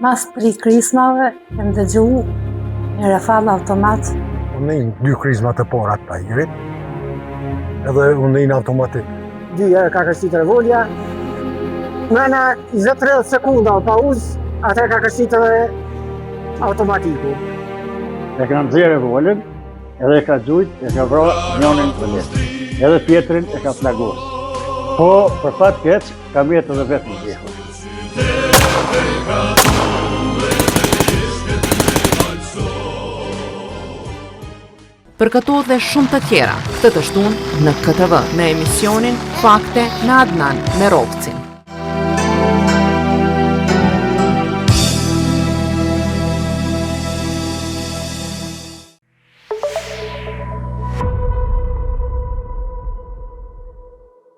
Mas pri krizmave, kem dëgju një rafal automat. Unë një 2 krizma të para të pajirit, edhe unë një automatik. 2 herë ka kërcit revolja, mëna 20-30 sekunda pauzë, atër ka kërcit edhe automatiku. E ka nëzirë revolën, edhe e ka gjujt, e ka vra njonin të letë, edhe tjetrin e ka plagos. Po, për fat keq, ka mjetë edhe vetë në vjehur. Për këto dhe shumë të tjera, këtë të shtunë në KTV, në emisionin Fakte në Adnan Merovcin.